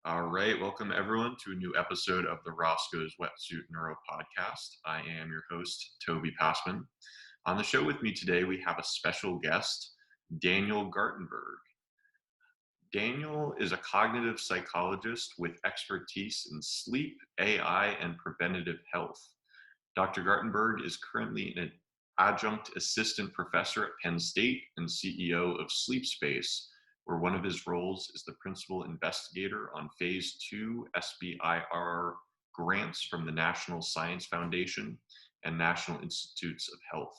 All right, welcome everyone to a new episode of the Roscoe's Wetsuit Neuro Podcast. I am your host, Toby Passman. On the show with me today, we have a special guest, Daniel Gartenberg. Daniel is a cognitive psychologist with expertise in sleep, AI, and preventative health. Dr. Gartenberg is currently an adjunct assistant professor at Penn State and CEO of Sleep Space, where one of his roles is the principal investigator on phase 2 SBIR grants from the National Science Foundation and National Institutes of Health.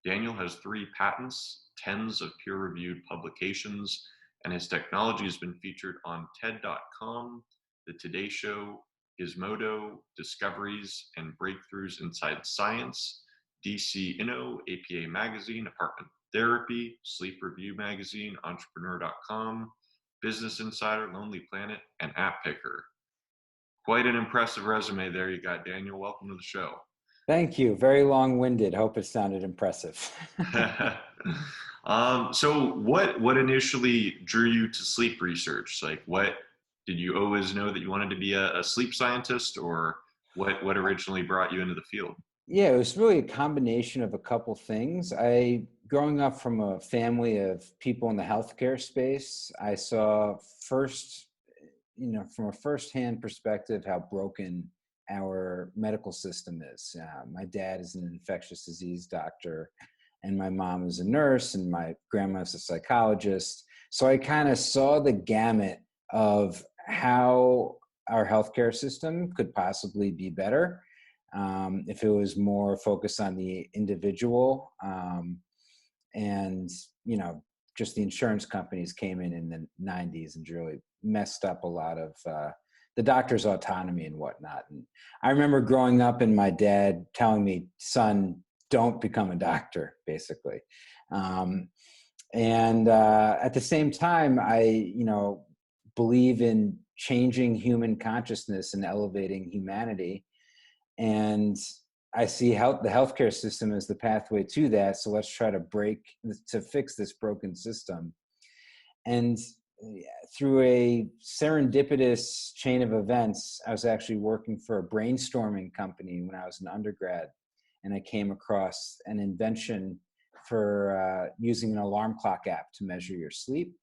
Daniel has 3 patents, tens of peer-reviewed publications, and his technology has been featured on TED.com, The Today Show, Gizmodo, Discoveries and Breakthroughs Inside Science, DC Inno, APA Magazine, Apartment Therapy, Sleep Review Magazine, Entrepreneur.com, Business Insider, Lonely Planet, and App Picker. Quite an impressive resume there you got, Daniel. Welcome to the show. Thank you. Very long-winded. Hope it sounded impressive. So what initially drew you to sleep research? Like, what did you always know that you wanted to be a sleep scientist, or what originally brought you into the field? Yeah, it was really a combination of a couple things. Growing up from a family of people in the healthcare space, I saw first, from a firsthand perspective, how broken our medical system is. My dad is an infectious disease doctor, and my mom is a nurse, and my grandma's a psychologist. So I kind of saw the gamut of how our healthcare system could possibly be better if it was more focused on the individual. And, just the insurance companies came in the 90s and really messed up a lot of the doctor's autonomy and whatnot. And I remember growing up and my dad telling me, son, don't become a doctor, basically. At the same time, I, believe in changing human consciousness and elevating humanity. And I see the healthcare system as the pathway to that. So let's try to fix this broken system. And through a serendipitous chain of events, I was actually working for a brainstorming company when I was an undergrad, and I came across an invention for using an alarm clock app to measure your sleep.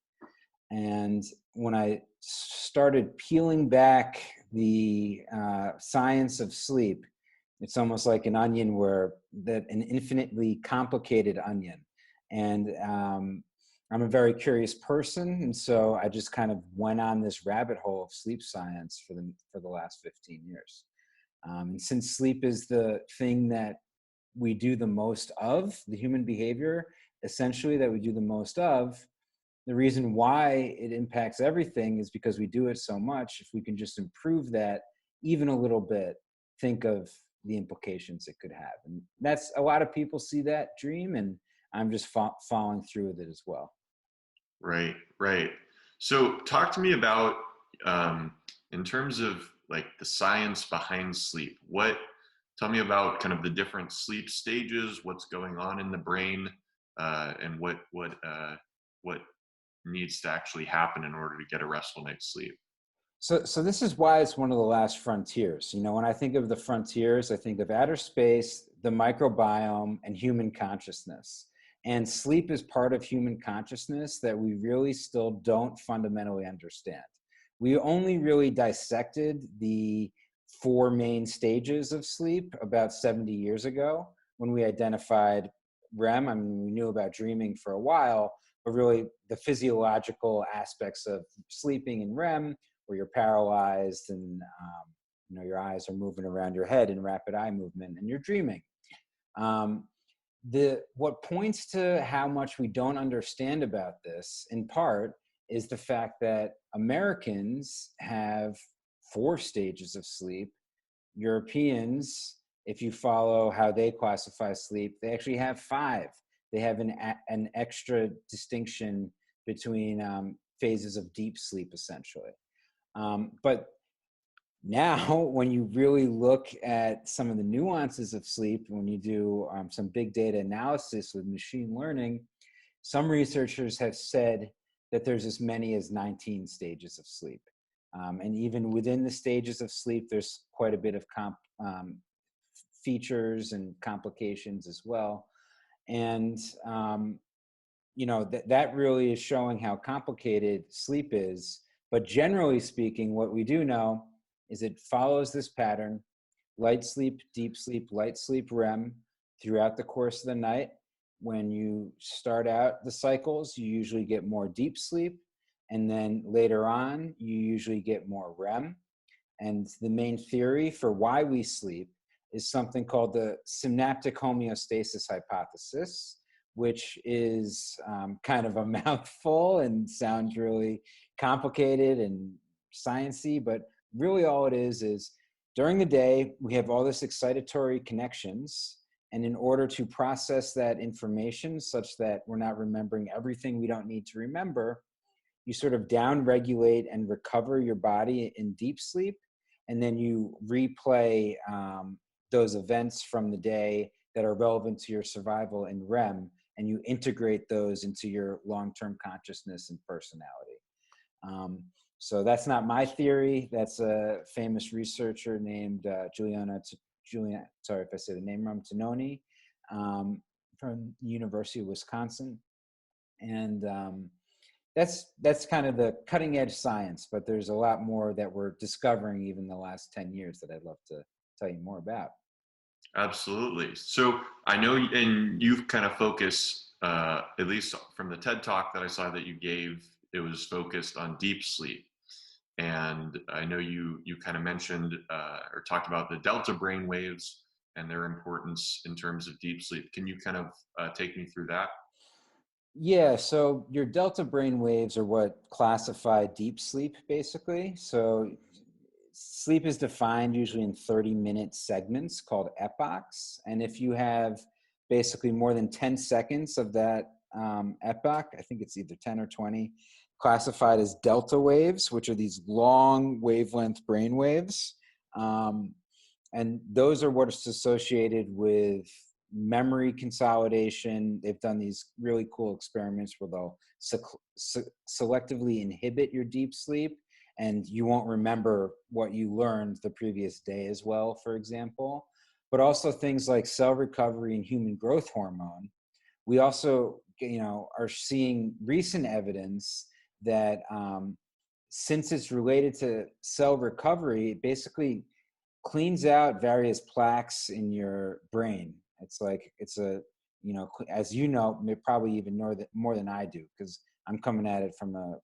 And when I started peeling back the science of sleep, it's almost like an onion, an infinitely complicated onion. And I'm a very curious person, and so I just kind of went on this rabbit hole of sleep science for the last 15 years. And since sleep is the thing that we do the most of, the human behavior, essentially, that we do the most of, the reason why it impacts everything is because we do it so much. If we can just improve that even a little bit, think of the implications it could have. And that's, a lot of people see that dream, and I'm just following through with it as well. Right. So talk to me about, in terms of like the science behind sleep, tell me about kind of the different sleep stages, what's going on in the brain, and what needs to actually happen in order to get a restful night's sleep. So this is why it's one of the last frontiers. When I think of the frontiers, I think of outer space, the microbiome, and human consciousness. And sleep is part of human consciousness that we really still don't fundamentally understand. We only really dissected the 4 main stages of sleep about 70 years ago when we identified REM. I mean, we knew about dreaming for a while, but really the physiological aspects of sleeping in REM, where you're paralyzed and your eyes are moving around your head in rapid eye movement and you're dreaming. What points to how much we don't understand about this, in part, is the fact that Americans have 4 stages of sleep. Europeans, if you follow how they classify sleep, they actually have 5. They have an extra distinction between phases of deep sleep, essentially. But now, when you really look at some of the nuances of sleep, when you do some big data analysis with machine learning, some researchers have said that there's as many as 19 stages of sleep. And even within the stages of sleep, there's quite a bit of features and complications as well. And, that really is showing how complicated sleep is. But generally speaking, what we do know is it follows this pattern: light sleep, deep sleep, light sleep, REM, throughout the course of the night. When you start out the cycles, you usually get more deep sleep. And then later on, you usually get more REM. And the main theory for why we sleep is something called the synaptic homeostasis hypothesis, which is kind of a mouthful and sounds really complicated and sciencey, but really all it is during the day, we have all this excitatory connections. And in order to process that information such that we're not remembering everything we don't need to remember, you sort of down-regulate and recover your body in deep sleep. And then you replay those events from the day that are relevant to your survival in REM, and you integrate those into your long-term consciousness and personality. So that's not my theory. That's a famous researcher named sorry if I say the name wrong, Tononi, from the University of Wisconsin. And that's kind of the cutting edge science, but there's a lot more that we're discovering even the last 10 years that I'd love to tell you more about. Absolutely. So I know, and you've kind of focused, at least from the TED Talk that I saw that you gave, it was focused on deep sleep. And I know you kind of mentioned or talked about the delta brain waves and their importance in terms of deep sleep. Can you kind of take me through that? Yeah, so your delta brain waves are what classify deep sleep, basically. So sleep is defined usually in 30-minute segments called epochs. And if you have basically more than 10 seconds of that epoch, I think it's either 10 or 20, classified as delta waves, which are these long wavelength brain waves. And those are what's associated with memory consolidation. They've done these really cool experiments where they'll selectively inhibit your deep sleep, and you won't remember what you learned the previous day as well, for example. But also things like cell recovery and human growth hormone. We also, are seeing recent evidence that since it's related to cell recovery, it basically cleans out various plaques in your brain. It's like, it's a, as you know, probably even more than I do, because I'm coming at it from a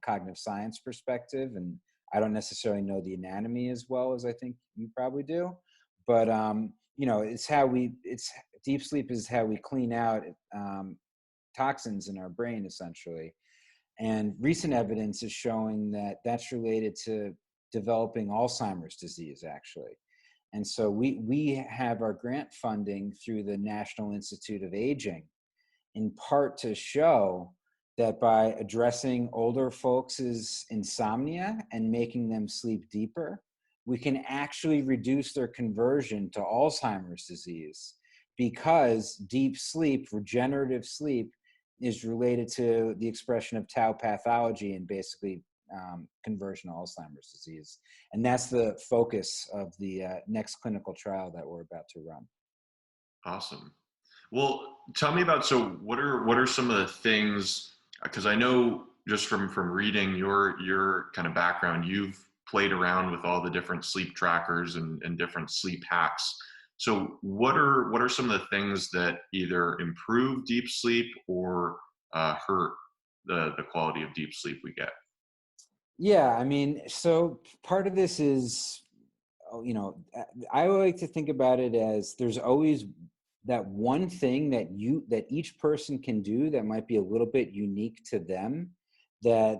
cognitive science perspective, and I don't necessarily know the anatomy as well as I think you probably do. But it's deep sleep is how we clean out toxins in our brain, essentially. And recent evidence is showing that that's related to developing Alzheimer's disease, actually. And so we have our grant funding through the National Institute of Aging, in part to show that by addressing older folks' insomnia and making them sleep deeper, we can actually reduce their conversion to Alzheimer's disease, because deep sleep, regenerative sleep, is related to the expression of tau pathology and basically conversion to Alzheimer's disease. And that's the focus of the next clinical trial that we're about to run. Awesome. Well, tell me about, so what are some of the things, because I know just from reading your kind of background, you've played around with all the different sleep trackers and different sleep hacks. So what are some of the things that either improve deep sleep or hurt the quality of deep sleep we get? Yeah, I mean, so part of this is, I like to think about it as there's always that one thing that each person can do that might be a little bit unique to them, that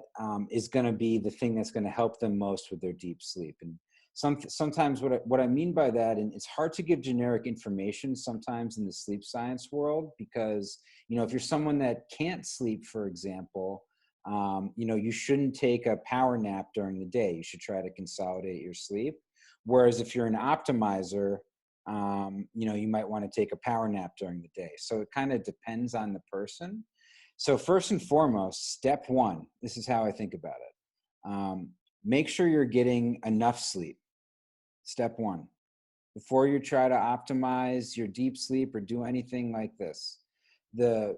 is going to be the thing that's going to help them most with their deep sleep. And sometimes what I mean by that, and it's hard to give generic information sometimes in the sleep science world, because if you're someone that can't sleep, for example, you shouldn't take a power nap during the day. You should try to consolidate your sleep. Whereas if you're an optimizer, you might want to take a power nap during the day. So it kind of depends on the person. So first and foremost, step one, this is how I think about it. make sure you're getting enough sleep. Step one, before you try to optimize your deep sleep or do anything like this. The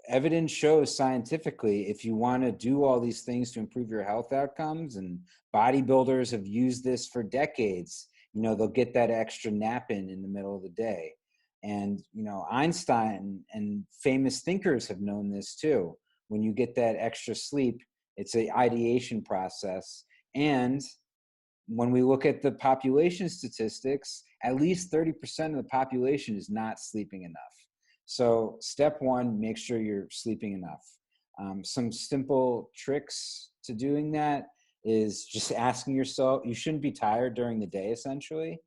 evidence shows scientifically, if you want to do all these things to improve your health outcomes, and bodybuilders have used this for decades, they'll get that extra nap in the middle of the day. And, Einstein and famous thinkers have known this too. When you get that extra sleep, it's an ideation process. And when we look at the population statistics, at least 30% of the population is not sleeping enough. So step one, make sure you're sleeping enough. Some simple tricks to doing that is just asking yourself, you shouldn't be tired during the day, essentially.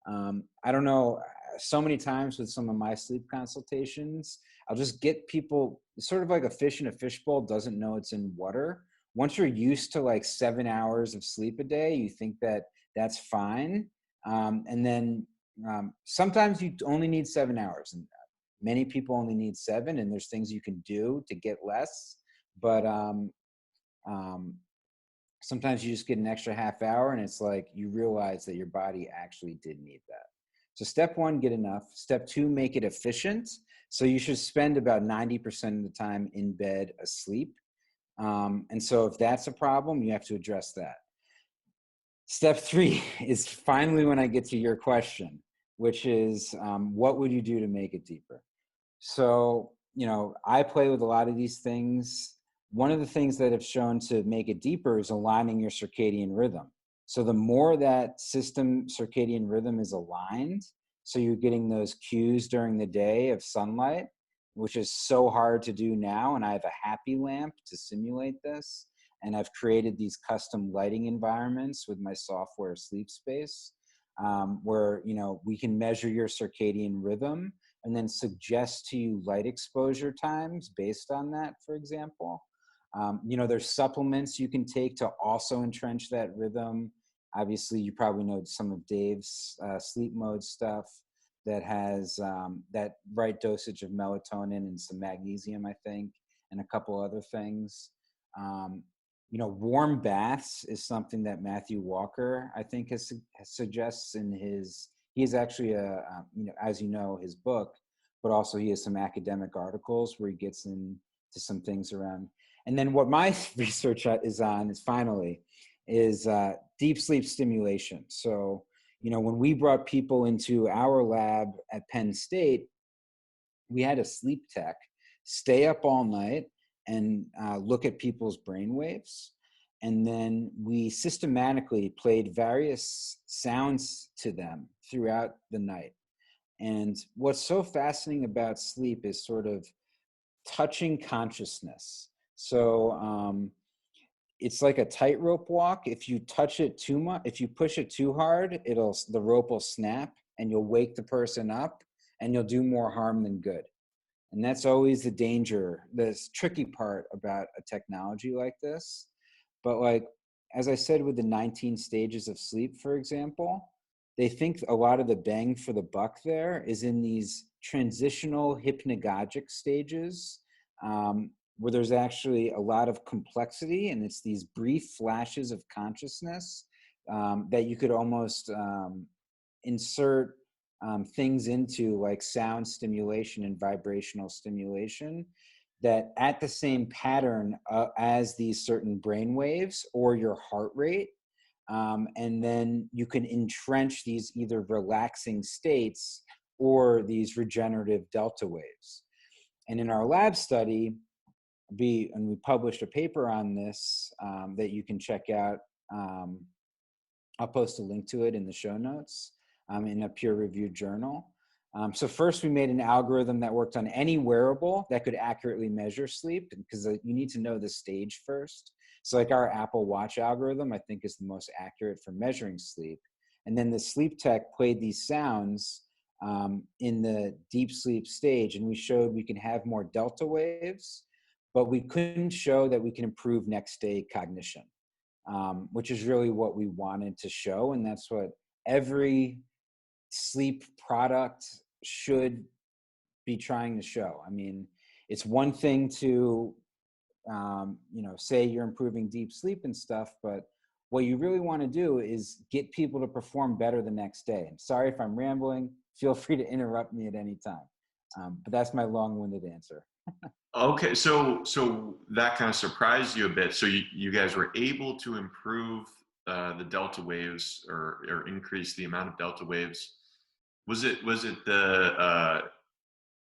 I don't know, so many times with some of my sleep consultations, I'll just get people, sort of like a fish in a fishbowl doesn't know it's in water. Once you're used to like 7 hours of sleep a day, you think that that's fine. And then sometimes you only need 7 hours. And many people only need 7, and there's things you can do to get less. But sometimes you just get an extra half hour, and it's like you realize that your body actually did need that. So step one, get enough. Step two, make it efficient. So you should spend about 90% of the time in bed asleep. And so if that's a problem, you have to address that. Step three is finally when I get to your question, which is what would you do to make it deeper? So, I play with a lot of these things. One of the things that have shown to make it deeper is aligning your circadian rhythm. So the more that system circadian rhythm is aligned, so you're getting those cues during the day of sunlight, which is so hard to do now. And I have a happy lamp to simulate this. And I've created these custom lighting environments with my software Sleep Space, where, we can measure your circadian rhythm and then suggest to you light exposure times based on that, for example. There's supplements you can take to also entrench that rhythm. Obviously, you probably know some of Dave's sleep mode stuff that has that right dosage of melatonin and some magnesium, I think, and a couple other things. Warm baths is something that Matthew Walker, I think, suggests in his. He is actually as his book, but also he has some academic articles where he gets into some things around. And then what my research is finally deep sleep stimulation. So, when we brought people into our lab at Penn State, we had a sleep tech stay up all night and look at people's brain waves. And then we systematically played various sounds to them throughout the night. And what's so fascinating about sleep is sort of touching consciousness. So it's like a tightrope walk. If you touch it too much, if you push it too hard, the rope will snap and you'll wake the person up and you'll do more harm than good. And that's always the danger, this tricky part about a technology like this. But like, as I said, with the 19 stages of sleep, for example, they think a lot of the bang for the buck there is in these transitional hypnagogic stages, where there's actually a lot of complexity, and it's these brief flashes of consciousness that you could almost insert things into, like sound stimulation and vibrational stimulation, that at the same pattern as these certain brain waves or your heart rate. And then you can entrench these either relaxing states or these regenerative delta waves. And in our lab study, we published a paper on this that you can check out. I'll post a link to it in the show notes in a peer-reviewed journal. So first we made an algorithm that worked on any wearable that could accurately measure sleep, because you need to know the stage first. So like our Apple Watch algorithm, I think, is the most accurate for measuring sleep. And then the sleep tech played these sounds in the deep sleep stage, and we showed we can have more delta waves, but we couldn't show that we can improve next day cognition, which is really what we wanted to show. And that's what every sleep product should be trying to show. I mean, it's one thing to, say you're improving deep sleep and stuff, but what you really want to do is get people to perform better the next day. I'm sorry if I'm rambling. Feel free to interrupt me at any time. But that's my long-winded answer. Okay, so that kind of surprised you a bit. So you guys were able to improve the delta waves, or increase the amount of delta waves. Was it the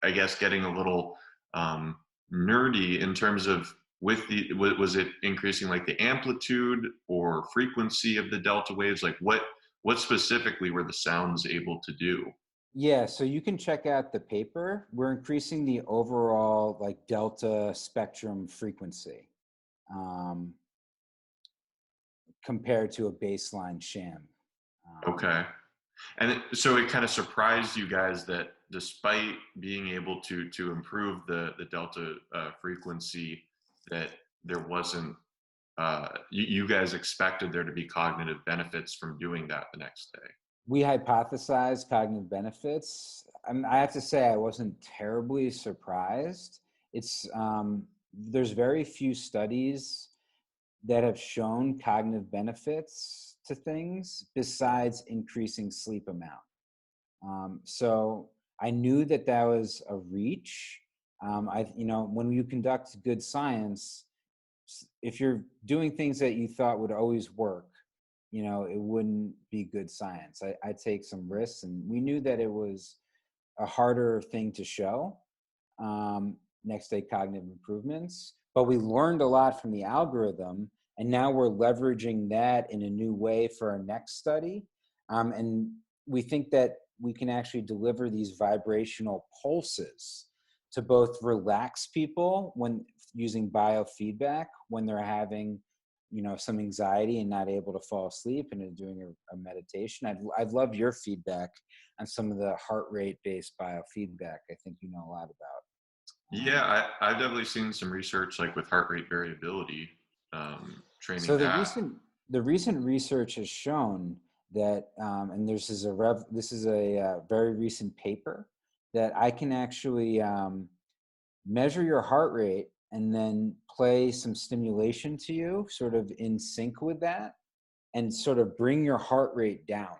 I guess getting a little um, nerdy in terms of, was it increasing like the amplitude or frequency of the delta waves? Like what specifically were the sounds able to do? Yeah, so you can check out the paper. We're increasing the overall like delta spectrum frequency um, compared to a baseline sham. Okay. And so it kind of surprised you guys that despite being able to improve the delta frequency, that there wasn't, you guys expected there to be cognitive benefits from doing that the next day. We hypothesized cognitive benefits. I have to say I wasn't terribly surprised. It's there's very few studies that have shown cognitive benefits to things besides increasing sleep amount. So I knew that that was a reach. When you conduct good science, if you're doing things that you thought would always work, it wouldn't be good science. I take some risks, and we knew that it was a harder thing to show, next day cognitive improvements, but we learned a lot from the algorithm, and now we're leveraging that in a new way for our next study. And we think that we can actually deliver these vibrational pulses to both relax people when using biofeedback when they're having some anxiety and not able to fall asleep and are doing a meditation. I'd love your feedback on some of the heart rate based biofeedback. I think you know a lot about. Yeah, I've definitely seen some research like with heart rate variability, training So the that. recent research has shown that, and this is a very recent paper, that I can actually measure your heart rate and then play some stimulation to you, sort of in sync with that, and sort of bring your heart rate down.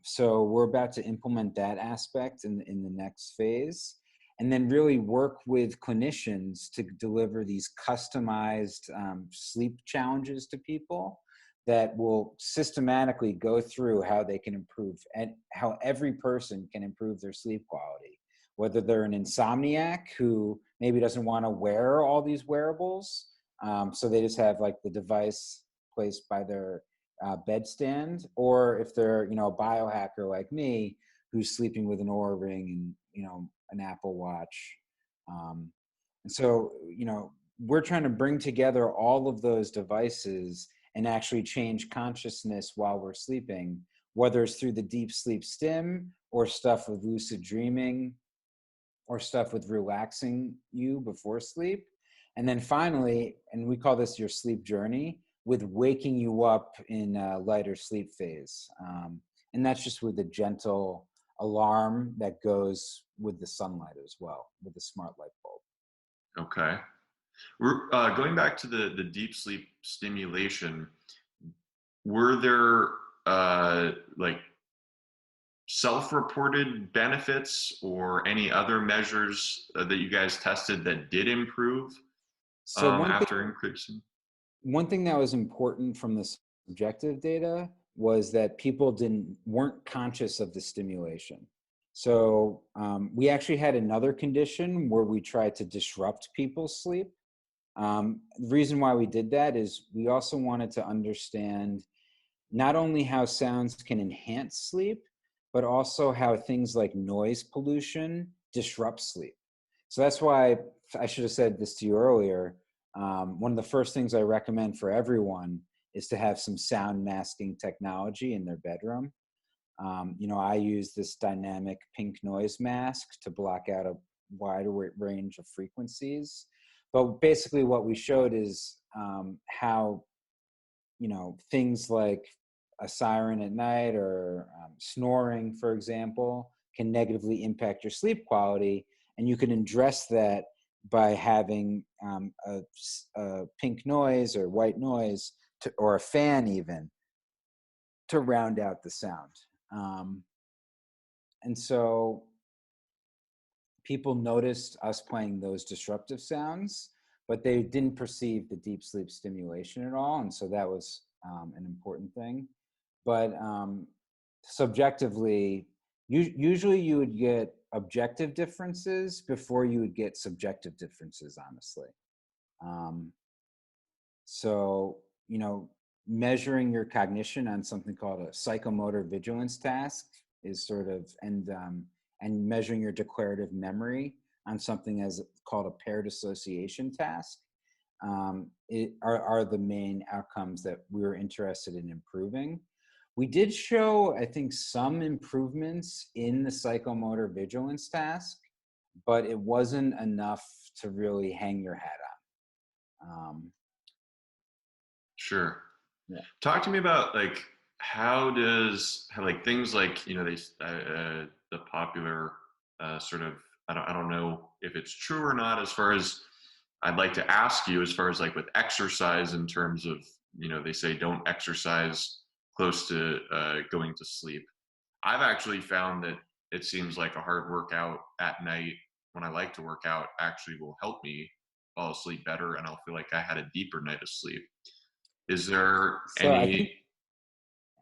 So we're about to implement that aspect in the next phase, and then really work with clinicians to deliver these customized sleep challenges to people that will systematically go through how they can improve and how every person can improve their sleep quality, whether they're an insomniac who maybe doesn't want to wear all these wearables, so they just have like the device placed by their bedstand, or if they're a biohacker like me who's sleeping with an Oura ring and an Apple Watch. And so we're trying to bring together all of those devices and actually change consciousness while we're sleeping, whether it's through the deep sleep stim or stuff with lucid dreaming or stuff with relaxing you before sleep. And then finally, and we call this your sleep journey, with waking you up in a lighter sleep phase. And that's just with a gentle alarm that goes with the sunlight as well, with the smart light bulb. Okay. We're going back to the deep sleep stimulation. Were there like self-reported benefits or any other measures that you guys tested that did improve So after increasing? one thing that was important from the subjective data was that people weren't conscious of the stimulation. So we actually had another condition where we tried to disrupt people's sleep. The reason why we did that is we also wanted to understand not only how sounds can enhance sleep, but also how things like noise pollution disrupt sleep. So that's why I should have said this to you earlier. One of the first things I recommend for everyone is to have some sound masking technology in their bedroom. I use this dynamic pink noise mask to block out a wider range of frequencies. But basically what we showed is how, things like a siren at night or snoring, for example, can negatively impact your sleep quality. And you can address that by having a pink noise or white noise or a fan even, to round out the sound. Um, and so people noticed us playing those disruptive sounds, but they didn't perceive the deep sleep stimulation at all. And so that was an important thing. But subjectively, usually you would get objective differences before you would get subjective differences, honestly. Um, so, measuring your cognition on something called a psychomotor vigilance task is sort of, and measuring your declarative memory on something as called a paired association task are the main outcomes that we were interested in improving. We did show, I think, some improvements in the psychomotor vigilance task, but it wasn't enough to really hang your hat on. Sure. Yeah. Talk to me about like how like things like they the popular sort of I don't know if it's true or not as far as I'd like to ask you as far as like with exercise in terms of they say don't exercise close to going to sleep. I've actually found that it seems like a hard workout at night when I like to work out actually will help me fall asleep better and I'll feel like I had a deeper night of sleep. Is there So I think any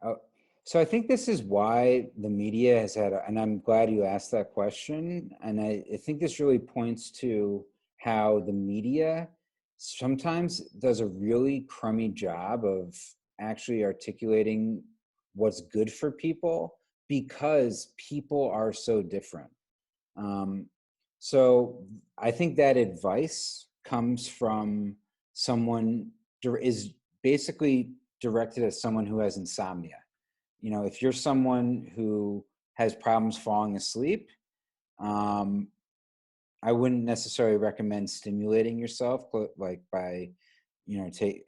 Oh, so I think this is why the media has had, and I'm glad you asked that question. And I think this really points to how the media sometimes does a really crummy job of actually articulating what's good for people because people are so different. Um, so I think that advice comes from someone is basically directed at someone who has insomnia. If you're someone who has problems falling asleep, um, I wouldn't necessarily recommend stimulating yourself like by,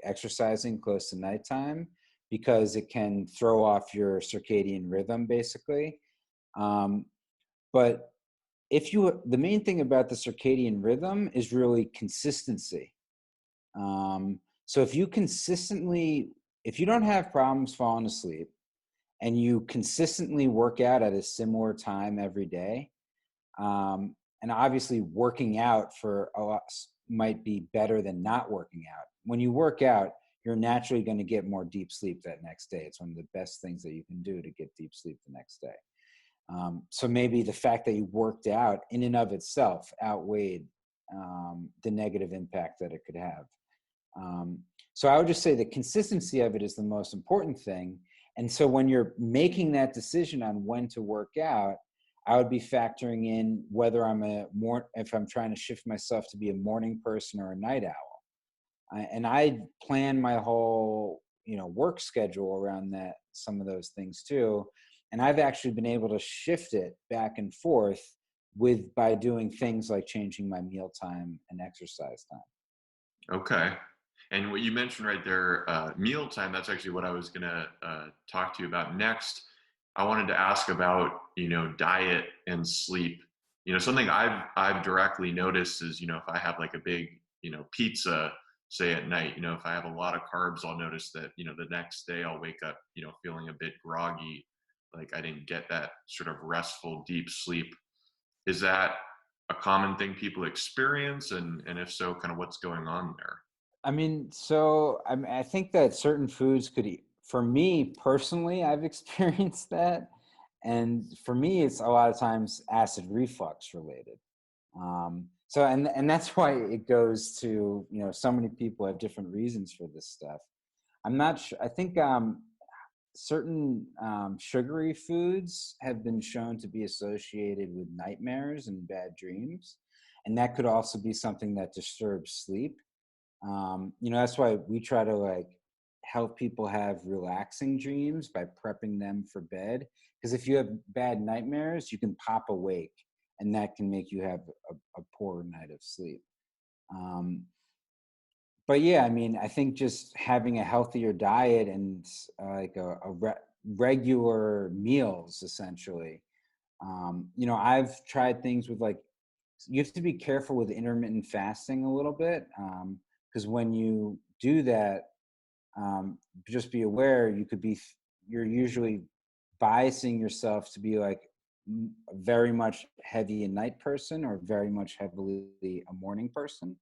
exercising close to nighttime because it can throw off your circadian rhythm, basically. Um, but the main thing about the circadian rhythm is really consistency. So if you don't have problems falling asleep and you consistently work out at a similar time every day, and obviously working out for a lot might be better than not working out. When you work out, you're naturally going to get more deep sleep that next day. It's one of the best things that you can do to get deep sleep the next day. So maybe the fact that you worked out in and of itself outweighed the negative impact that it could have. So I would just say the consistency of it is the most important thing. And so when you're making that decision on when to work out, I would be factoring in whether if I'm trying to shift myself to be a morning person or a night owl. And I plan my whole, work schedule around some of those things too. And I've actually been able to shift it back and forth by doing things like changing my mealtime and exercise time. okay. And what you mentioned right there, mealtime, that's actually what I was going to talk to you about next. I wanted to ask about, diet and sleep. Something I've directly noticed is, if I have like a big, pizza, say at night, if I have a lot of carbs, I'll notice that, the next day I'll wake up, feeling a bit groggy, like I didn't get that sort of restful, deep sleep. Is that a common thing people experience? And if so, kind of what's going on there? I think that certain foods for me personally, I've experienced that. And for me, it's a lot of times acid reflux related. And that's why it goes to, so many people have different reasons for this stuff. I'm not sure. I think certain sugary foods have been shown to be associated with nightmares and bad dreams. And that could also be something that disturbs sleep. That's why we try to help people have relaxing dreams by prepping them for bed. Because if you have bad nightmares, you can pop awake and that can make you have a poor night of sleep. But yeah, I think just having a healthier diet and regular meals, essentially. I've tried things with you have to be careful with intermittent fasting a little bit because when you do that, just be aware you're usually biasing yourself to be like very much heavy a night person or very much heavily a morning person.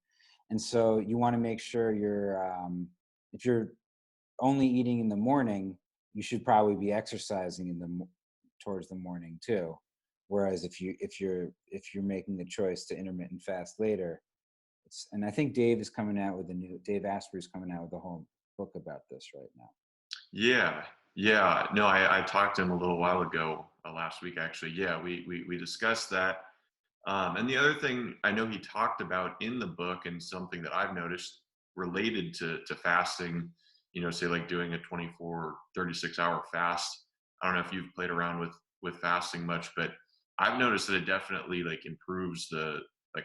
And so you want to make sure if you're only eating in the morning, you should probably be exercising towards the morning too. Whereas if you're making the choice to intermittent fast later, and I think Dave Asprey's coming out with a whole book about this right now. Yeah, yeah. No, I talked to him a little while ago, last week actually. Yeah, we discussed that. And the other thing I know he talked about in the book, and something that I've noticed related to fasting, say like doing a 24, 36-hour fast. I don't know if you've played around with fasting much, but I've noticed that it definitely like improves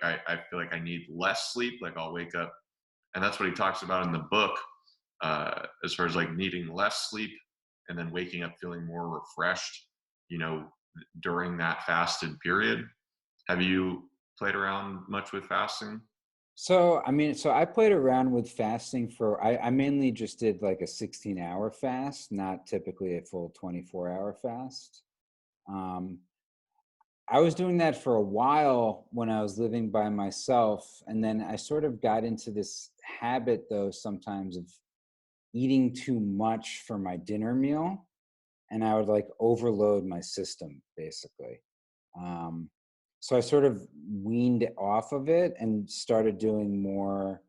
I feel like I need less sleep. Like I'll wake up, and that's what he talks about in the book, as far as like needing less sleep and then waking up feeling more refreshed, you know, during that fasted period. Have you played around much with fasting? So I played around with fasting I mainly just did like a 16-hour fast, not typically a full 24-hour fast. Um, I was doing that for a while when I was living by myself. And then I sort of got into this habit, though, sometimes of eating too much for my dinner meal. And I would like overload my system, basically. Um, so I sort of weaned off of it and started doing more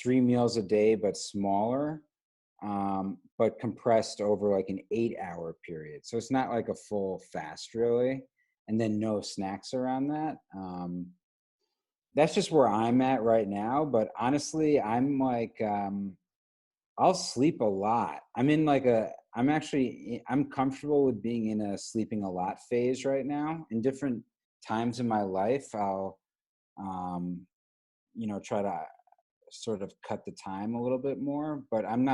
3 meals a day, but smaller, but compressed over like an 8-hour period. So it's not like a full fast, really. And then no snacks around that. That's just where I'm at right now. But honestly, I'll sleep a lot. I'm comfortable with being in a sleeping a lot phase right now. In different times in my life, I'll, um, try to sort of cut the time a little bit more, but I'm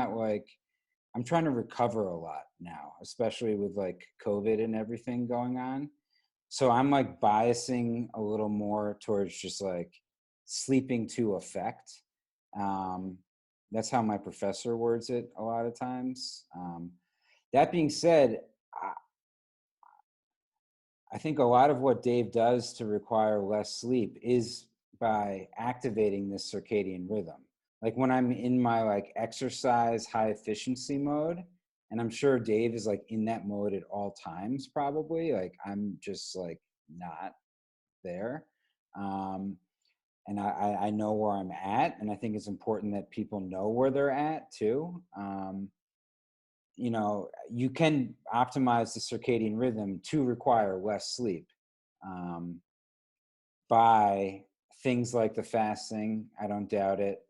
trying to recover a lot now, especially with like COVID and everything going on. So I'm like biasing a little more towards just like sleeping to effect. Um, that's how my professor words it a lot of times. That being said, I think a lot of what Dave does to require less sleep is by activating this circadian rhythm. Like when I'm in my like exercise high efficiency mode, and I'm sure Dave is like in that mode at all times, probably. Like I'm just like not there. Um, and I know where I'm at, and I think it's important that people know where they're at too. You can optimize the circadian rhythm to require less sleep, um, by things like the fasting. I don't doubt it.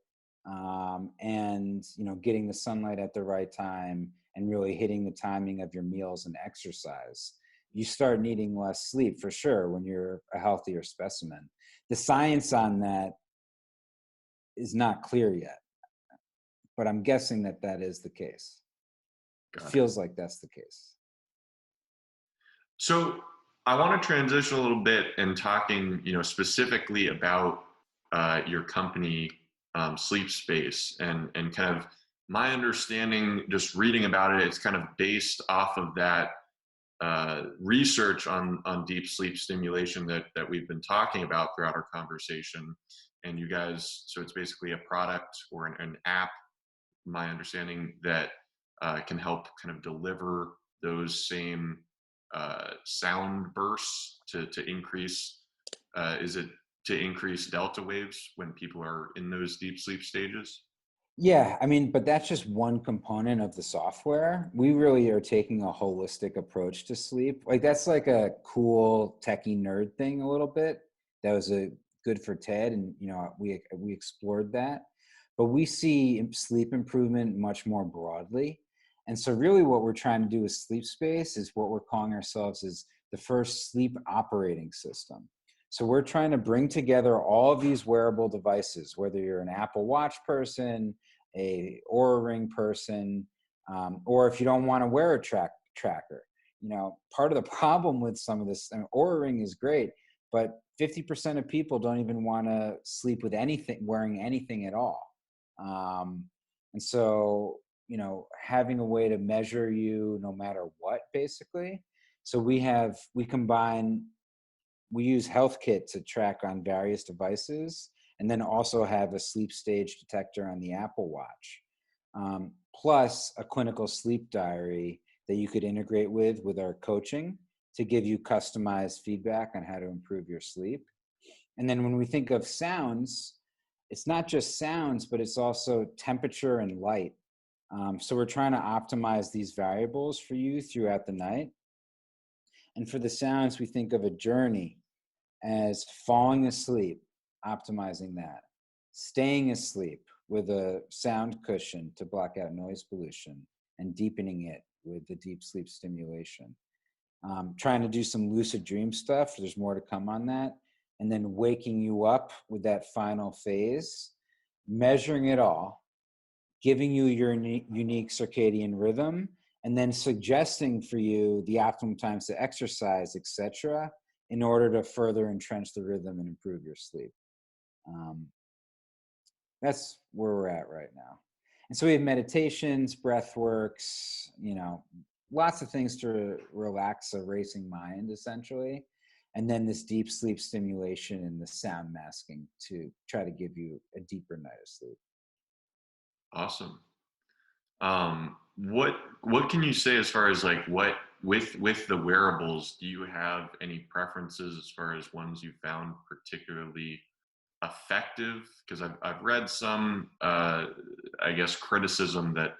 And getting the sunlight at the right time and really hitting the timing of your meals and exercise. You start needing less sleep for sure when you're a healthier specimen. The science on that is not clear yet, but I'm guessing that is the case. It Got it. feels like that's the case. So I want to transition a little bit and talking, specifically about your company, Sleep Space, and kind of my understanding, just reading about it, it's kind of based off of that research on deep sleep stimulation that we've been talking about throughout our conversation. And you guys, so it's basically a product or an app, my understanding, that can help kind of deliver those same sound bursts to increase, is it to increase delta waves when people are in those deep sleep stages? Yeah, I mean, but that's just one component of the software. We really are taking a holistic approach to sleep. Like that's like a cool techie nerd thing a little bit. That was a good for TED, and we explored that. But we see sleep improvement much more broadly. And so really what we're trying to do with Sleep Space is what we're calling ourselves is the first sleep operating system. So we're trying to bring together all of these wearable devices, whether you're an Apple Watch person, a Oura Ring person, or if you don't want to wear a tracker. Part of the problem with some of this, Oura Ring is great, but 50% of people don't even want to sleep with anything, wearing anything at all. And so, having a way to measure you no matter what, basically. So we use HealthKit to track on various devices, and then also have a sleep stage detector on the Apple Watch, plus a clinical sleep diary that you could integrate with our coaching to give you customized feedback on how to improve your sleep. And then when we think of sounds, it's not just sounds, but it's also temperature and light. So we're trying to optimize these variables for you throughout the night. And for the sounds, we think of a journey as falling asleep, optimizing that, staying asleep with a sound cushion to block out noise pollution, and deepening it with the deep sleep stimulation. Trying to do some lucid dream stuff. There's more to come on that. And then waking you up with that final phase, measuring it all, giving you your unique circadian rhythm, and then suggesting for you the optimum times to exercise, etc., in order to further entrench the rhythm and improve your sleep. That's where we're at right now. And so we have meditations, breath works, lots of things to relax a racing mind, essentially. And then this deep sleep stimulation and the sound masking to try to give you a deeper night of sleep. Awesome. What can you say as far as like what with the wearables? Do you have any preferences as far as ones you found particularly effective? Because I've read some I guess criticism that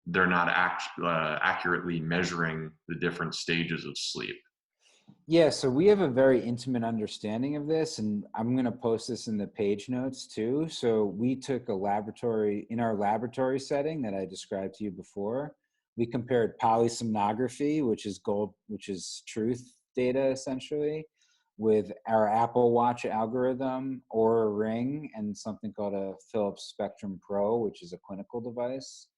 they're not accurately measuring the different stages of sleep. Yeah, so we have a very intimate understanding of this, and I'm going to post this in the page notes too. So we took in our laboratory setting that I described to you before. We compared polysomnography, which is truth data essentially, with our Apple Watch algorithm, or a Ring, and something called a Philips Spectrum Pro, which is a clinical device.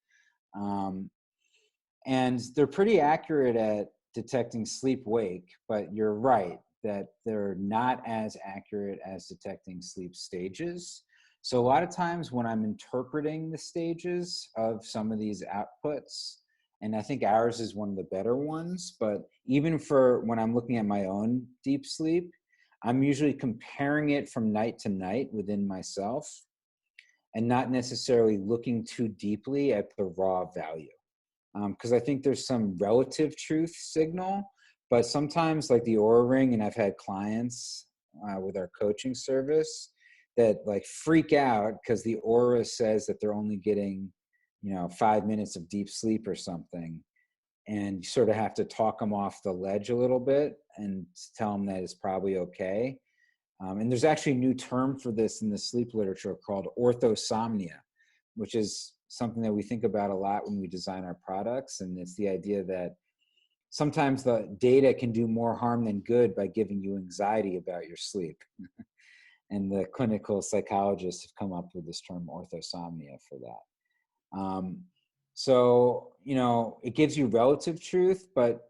And they're pretty accurate at detecting sleep wake, but you're right that they're not as accurate as detecting sleep stages. So a lot of times when I'm interpreting the stages of some of these outputs, and I think ours is one of the better ones, but even for when I'm looking at my own deep sleep, I'm usually comparing it from night to night within myself and not necessarily looking too deeply at the raw value. Because I think there's some relative truth signal, but sometimes like the Aura Ring, and I've had clients with our coaching service that like freak out because the Aura says that they're only getting, 5 minutes of deep sleep or something. And you sort of have to talk them off the ledge a little bit and tell them that it's probably okay. And there's actually a new term for this in the sleep literature called orthosomnia, which is something that we think about a lot when we design our products. And it's the idea that sometimes the data can do more harm than good by giving you anxiety about your sleep. And the clinical psychologists have come up with this term orthosomnia for that. So, it gives you relative truth, but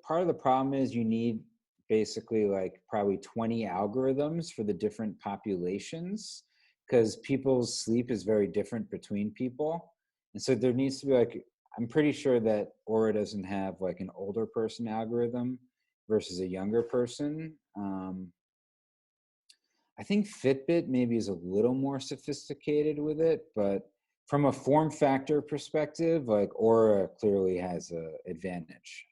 part of the problem is you need basically like probably 20 algorithms for the different populations, because people's sleep is very different between people. And so there needs to be like, I'm pretty sure that Aura doesn't have like an older person algorithm versus a younger person. I think Fitbit maybe is a little more sophisticated with it, but from a form factor perspective, like Aura clearly has an advantage.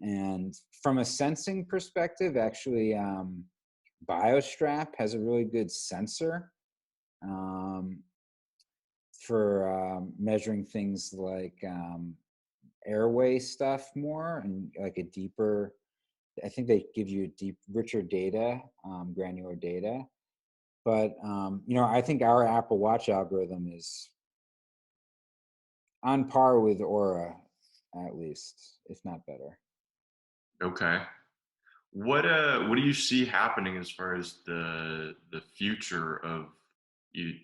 And from a sensing perspective, actually, BioStrap has a really good sensor for measuring things like airway stuff more, and like a deeper, I think they give you richer data, granular data. But, I think our Apple Watch algorithm is on par with Aura, at least, if not better. Okay. What do you see happening as far as the future of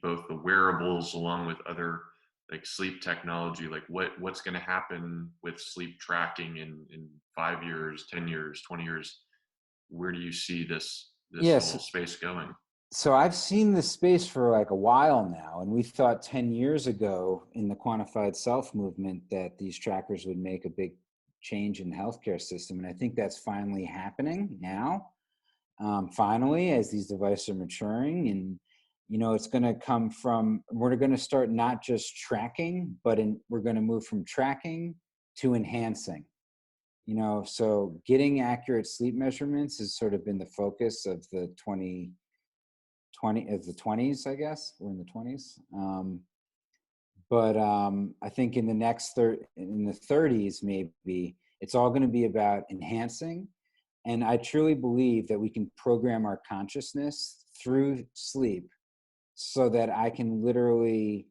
both the wearables along with other like sleep technology? Like what's going to happen with sleep tracking in 5 years, 10 years, 20 years? Where do you see this whole Yes. space going? So I've seen this space for like a while now, and we thought 10 years ago in the quantified self movement that these trackers would make a big change in the healthcare system. And I think that's finally happening now, finally, as these devices are maturing. And, it's going to come from, we're going to start not just tracking, but we're going to move from tracking to enhancing. So getting accurate sleep measurements has sort of been the focus of the 20s, I guess. We're in the 20s. But I think in the 30s, maybe it's all going to be about enhancing. And I truly believe that we can program our consciousness through sleep so that I can literally,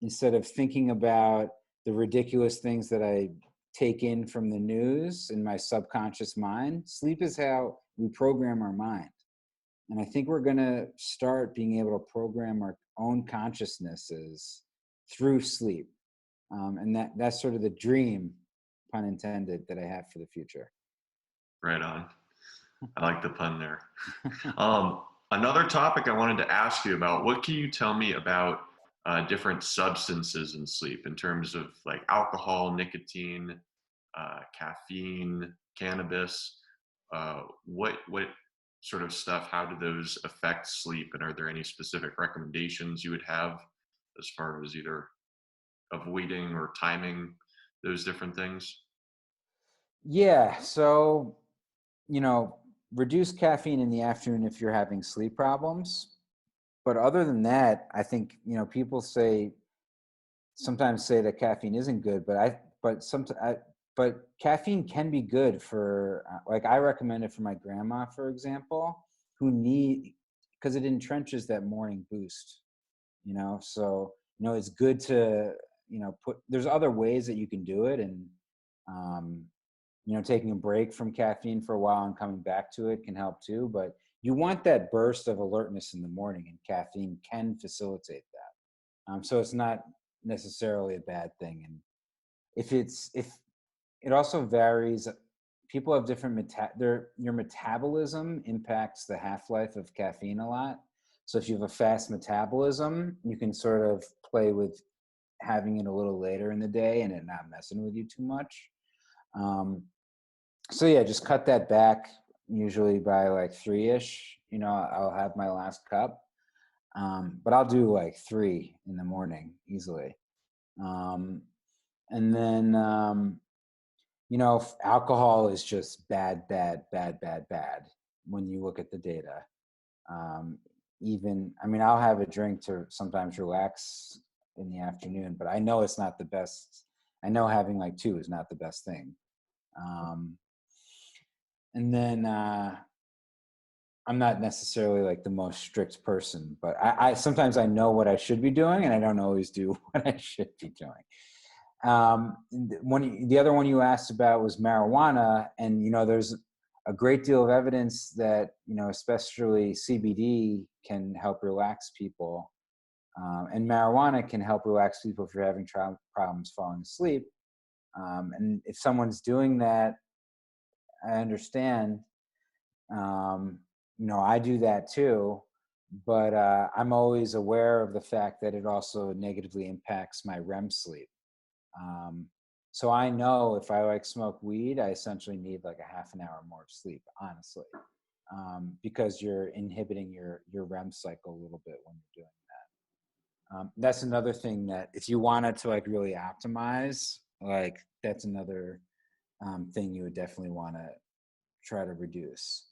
instead of thinking about the ridiculous things that I take in from the news in my subconscious mind, sleep is how we program our mind. And I think we're going to start being able to program our own consciousnesses through sleep. And that's sort of the dream, pun intended, that I have for the future. Right on. I like the pun there. Another topic I wanted to ask you about, what can you tell me about different substances in sleep in terms of like alcohol, nicotine, caffeine, cannabis? What sort of stuff, how do those affect sleep? And are there any specific recommendations you would have as far as either avoiding or timing those different things? Yeah. So, you know, reduce caffeine in the afternoon if you're having sleep problems. But other than that, I think, people sometimes say that caffeine isn't good, but caffeine can be good for, like, I recommend it for my grandma, for example, because it entrenches that morning boost, so, it's good to, there's other ways that you can do it. And, um, taking a break from caffeine for a while and coming back to it can help too. But you want that burst of alertness in the morning, and caffeine can facilitate that. So it's not necessarily a bad thing. And if it also varies, people have different your metabolism impacts the half-life of caffeine a lot. So if you have a fast metabolism, you can sort of play with having it a little later in the day and it not messing with you too much. Um, so yeah, just cut that back, usually by like 3-ish. I'll have my last cup. But I'll do like 3 in the morning easily. Um, and then, alcohol is just bad, bad, bad, bad, bad when you look at the data. Um, I'll have a drink to sometimes relax in the afternoon, but I know it's not the best. I know having like 2 is not the best thing. And then I'm not necessarily like the most strict person, but I sometimes I know what I should be doing, and I don't always do what I should be doing. The other one you asked about was marijuana, and there's a great deal of evidence that especially CBD can help relax people, and marijuana can help relax people if you're having problems falling asleep. And if someone's doing that, I understand. I do that too, but I'm always aware of the fact that it also negatively impacts my REM sleep. Um, so I know if I like smoke weed, I essentially need like a half an hour more of sleep, honestly, because you're inhibiting your REM cycle a little bit when you're doing that. That's another thing that if you wanted to like really optimize, like that's another thing you would definitely want to try to reduce.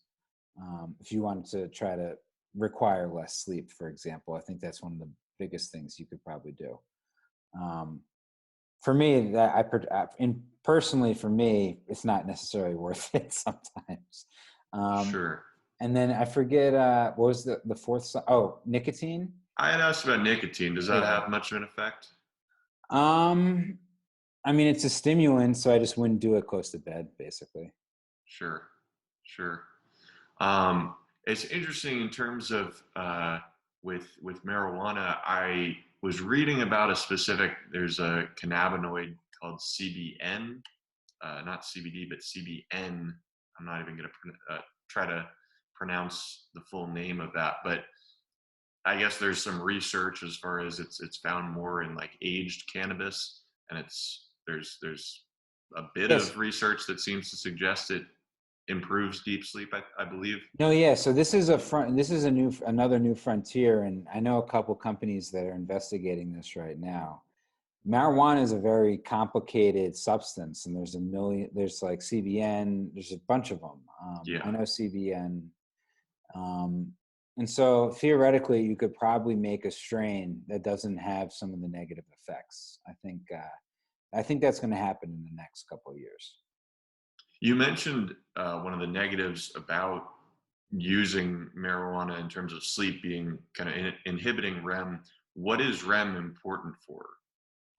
If you wanted to try to require less sleep, for example, I think that's one of the biggest things you could probably do. For me, personally, for me, it's not necessarily worth it sometimes. Sure. And then I forget, what was the fourth? Oh, nicotine. I had asked about nicotine. Does that Yeah. have much of an effect? Um, it's a stimulant, so I just wouldn't do it close to bed, basically. Sure. Sure. Um, it's interesting in terms of with marijuana. I was reading about there's a cannabinoid called CBN, not CBD, but CBN. I'm not even going to try to pronounce the full name of that, but I guess there's some research as far as it's found more in like aged cannabis, and there's a bit Yes. of research that seems to suggest it improves deep sleep. I believe. No, yeah. So this is another new frontier, and I know a couple companies that are investigating this right now. Marijuana is a very complicated substance, and there's like CBN, there's a bunch of them. I Yeah. know CBN. Um, and so theoretically, you could probably make a strain that doesn't have some of the negative effects. I think that's going to happen in the next couple of years. You mentioned one of the negatives about using marijuana in terms of sleep being kind of inhibiting REM. What is REM important for?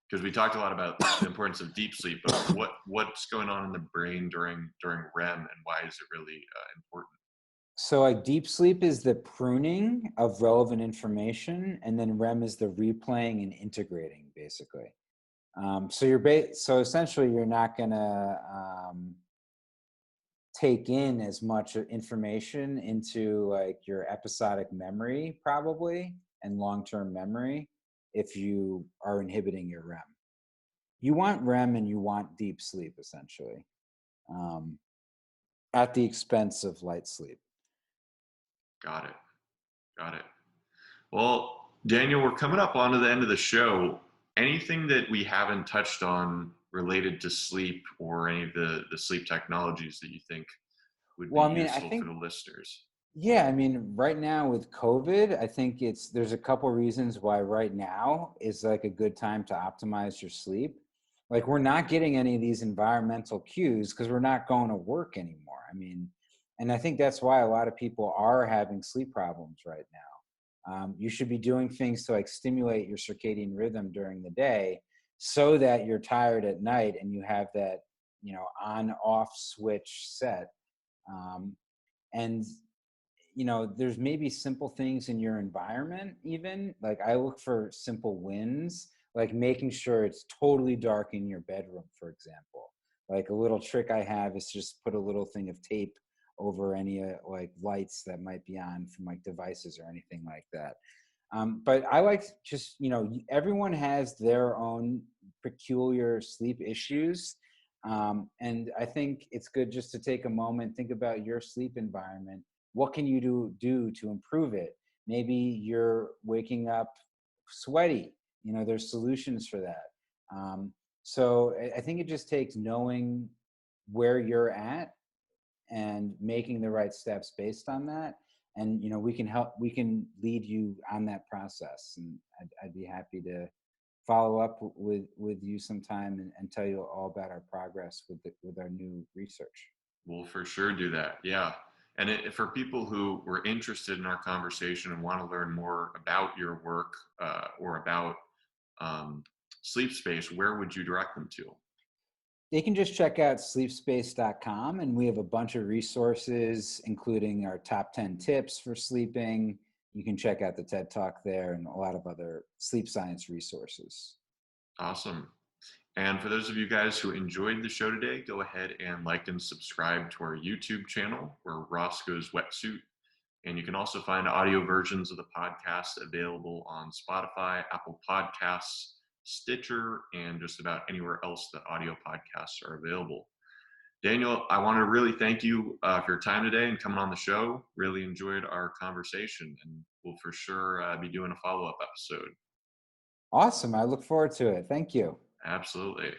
Because we talked a lot about the importance of deep sleep, but what's going on in the brain during REM, and why is it really important? So, like deep sleep is the pruning of relevant information, and then REM is the replaying and integrating, basically. So essentially, you're not gonna take in as much information into like your episodic memory, probably, and long-term memory if you are inhibiting your REM. You want REM and you want deep sleep, essentially, um, at the expense of light sleep. Got it. Got it. Well, Daniel, we're coming up onto the end of the show. Anything that we haven't touched on related to sleep or any of the sleep technologies that you think would be Well, I mean, I useful for think, the listeners? yeah, I mean, right now with COVID, I think there's a couple reasons why right now is like a good time to optimize your sleep. Like, we're not getting any of these environmental cues because we're not going to work anymore. I mean, and I think that's why a lot of people are having sleep problems right now. You should be doing things to like stimulate your circadian rhythm during the day so that you're tired at night and you have that, on off switch set. Um, and there's maybe simple things in your environment, even like I look for simple wins, like making sure it's totally dark in your bedroom, for example. Like a little trick I have is just put a little thing of tape over any like lights that might be on from like devices or anything like that. But I like just, everyone has their own peculiar sleep issues. And I think it's good just to take a moment, think about your sleep environment. What can you do to improve it? Maybe you're waking up sweaty. There's solutions for that. So I think it just takes knowing where you're at and making the right steps based on that. And we can lead you on that process. And I'd be happy to follow up with you sometime and tell you all about our progress with our new research. We'll for sure do that. Yeah. And for people who were interested in our conversation and want to learn more about your work or about um, sleep space, where would you direct them to? They can just check out sleepspace.com, and we have a bunch of resources, including our top 10 tips for sleeping. You can check out the TED Talk there and a lot of other sleep science resources. Awesome. And for those of you guys who enjoyed the show today, go ahead and like and subscribe to our YouTube channel. We're Roscoe's Wetsuit. And you can also find audio versions of the podcast available on Spotify, Apple Podcasts, Stitcher, and just about anywhere else that audio podcasts are available. Daniel, I want to really thank you for your time today and coming on the show. Really enjoyed our conversation, and we'll for sure be doing a follow-up episode. Awesome. I look forward to it. Thank you. Absolutely.